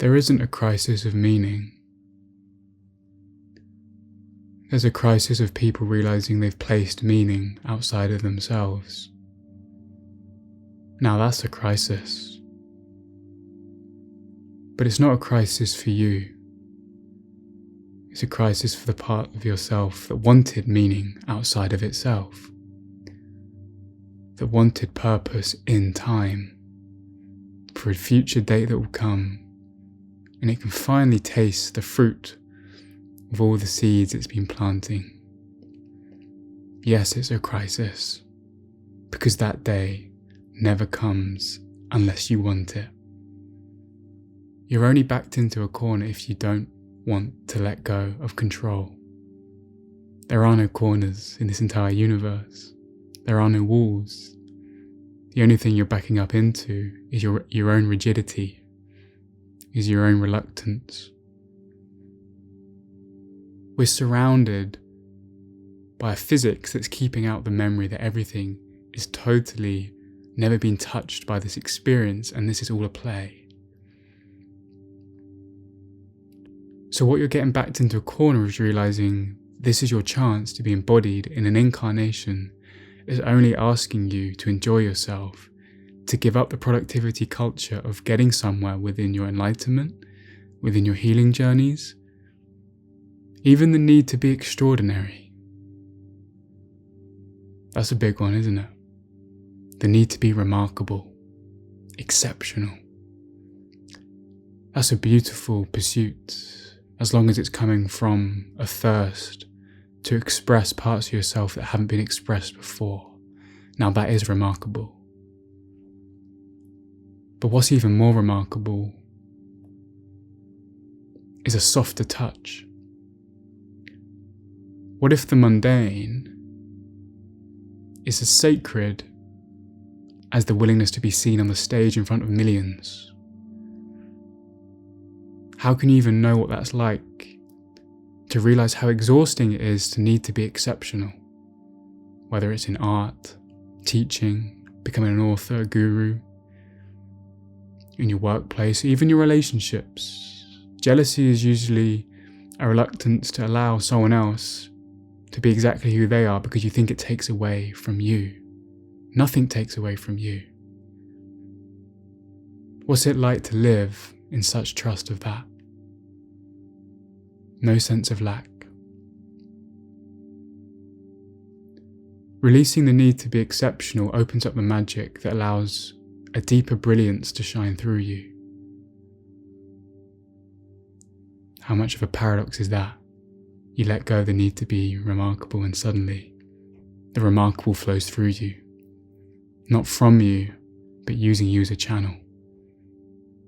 There isn't a crisis of meaning. There's a crisis of people realizing they've placed meaning outside of themselves. Now that's a crisis. But it's not a crisis for you. It's a crisis for the part of yourself that wanted meaning outside of itself, that wanted purpose in time, for a future date that will come, and it can finally taste the fruit of all the seeds it's been planting. Yes, it's a crisis, because that day never comes unless you want it. You're only backed into a corner if you don't want to let go of control. There are no corners in this entire universe. There are no walls. The only thing you're backing up into is your own rigidity, is your own reluctance. We're surrounded by a physics that's keeping out the memory that everything is totally never been touched by this experience, and this is all a play. So what you're getting backed into a corner is realizing this is your chance to be embodied in an incarnation is only asking you to enjoy yourself, to give up the productivity culture of getting somewhere within your enlightenment, within your healing journeys, even the need to be extraordinary. That's a big one, isn't it? The need to be remarkable, exceptional. That's a beautiful pursuit, as long as it's coming from a thirst to express parts of yourself that haven't been expressed before. Now that is remarkable. But what's even more remarkable is a softer touch. What if the mundane is as sacred as the willingness to be seen on the stage in front of millions? How can you even know what that's like, to realize how exhausting it is to need to be exceptional? Whether it's in art, teaching, becoming an author, a guru, in your workplace, even your relationships. Jealousy is usually a reluctance to allow someone else to be exactly who they are because you think it takes away from you. Nothing takes away from you. What's it like to live in such trust of that? No sense of lack. Releasing the need to be exceptional opens up the magic that allows a deeper brilliance to shine through you. How much of a paradox is that? You let go of the need to be remarkable and suddenly the remarkable flows through you. Not from you, but using you as a channel.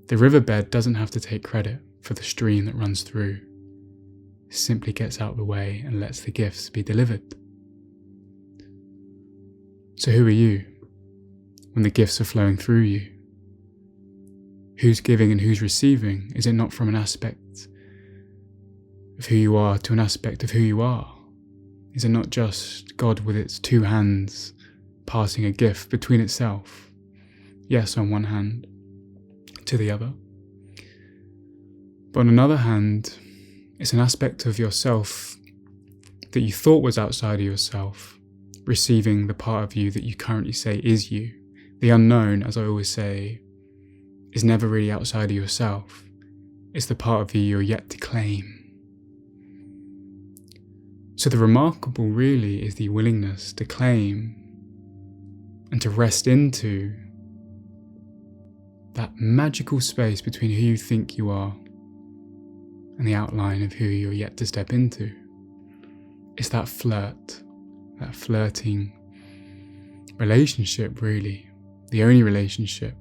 The riverbed doesn't have to take credit for the stream that runs through. It simply gets out of the way and lets the gifts be delivered. So who are you when the gifts are flowing through you? Who's giving and who's receiving? Is it not from an aspect of who you are to an aspect of who you are? Is it not just God with its two hands passing a gift between itself? Yes, on one hand, to the other. But on another hand, it's an aspect of yourself that you thought was outside of yourself, receiving the part of you that you currently say is you. The unknown, as I always say, is never really outside of yourself. It's the part of you you're yet to claim. So the remarkable really is the willingness to claim and to rest into that magical space between who you think you are and the outline of who you're yet to step into. It's that flirt, that flirting relationship really, the only relationship.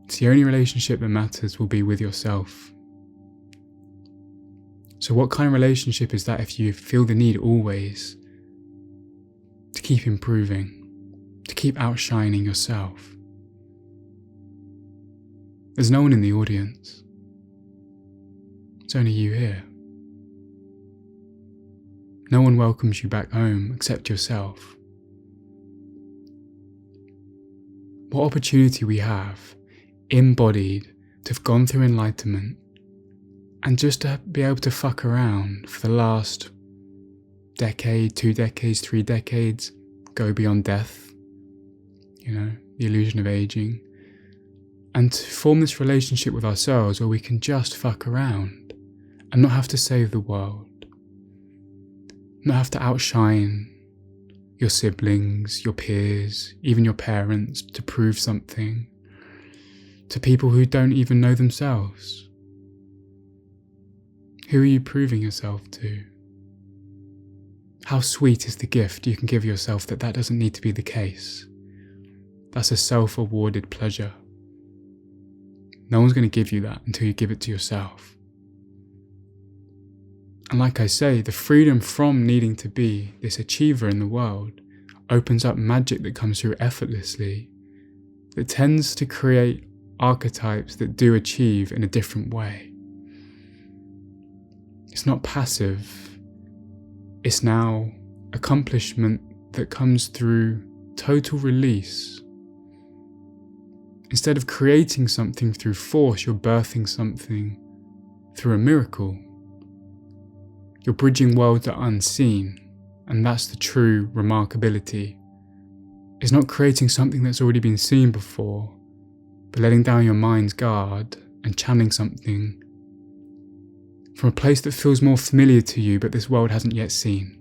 It's the only relationship that matters will be with yourself. So what kind of relationship is that if you feel the need always to keep improving, to keep outshining yourself? There's no one in the audience. It's only you here. No one welcomes you back home except yourself. What opportunity we have embodied, to have gone through enlightenment, and just to be able to fuck around for the last decade, 2 decades, 3 decades, go beyond death, the illusion of aging, and to form this relationship with ourselves where we can just fuck around and not have to save the world, not have to outshine your siblings, your peers, even your parents to prove something to people who don't even know themselves. Who are you proving yourself to? How sweet is the gift you can give yourself that doesn't need to be the case? That's a self-awarded pleasure. No one's going to give you that until you give it to yourself. And like I say, the freedom from needing to be this achiever in the world opens up magic that comes through effortlessly, that tends to create archetypes that do achieve in a different way. It's not passive, it's now accomplishment that comes through total release. Instead of creating something through force, you're birthing something through a miracle. You're bridging worlds that are unseen, and that's the true remarkability. It's not creating something that's already been seen before, but letting down your mind's guard and channeling something from a place that feels more familiar to you but this world hasn't yet seen.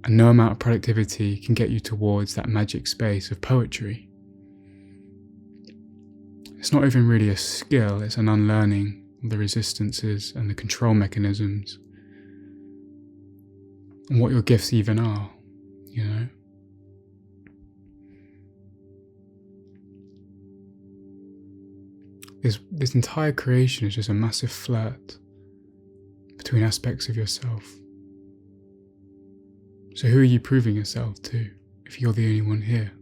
And no amount of productivity can get you towards that magic space of poetry. It's not even really a skill, it's an unlearning of the resistances and the control mechanisms and what your gifts even are, This entire creation is just a massive flirt between aspects of yourself. So who are you proving yourself to if you're the only one here?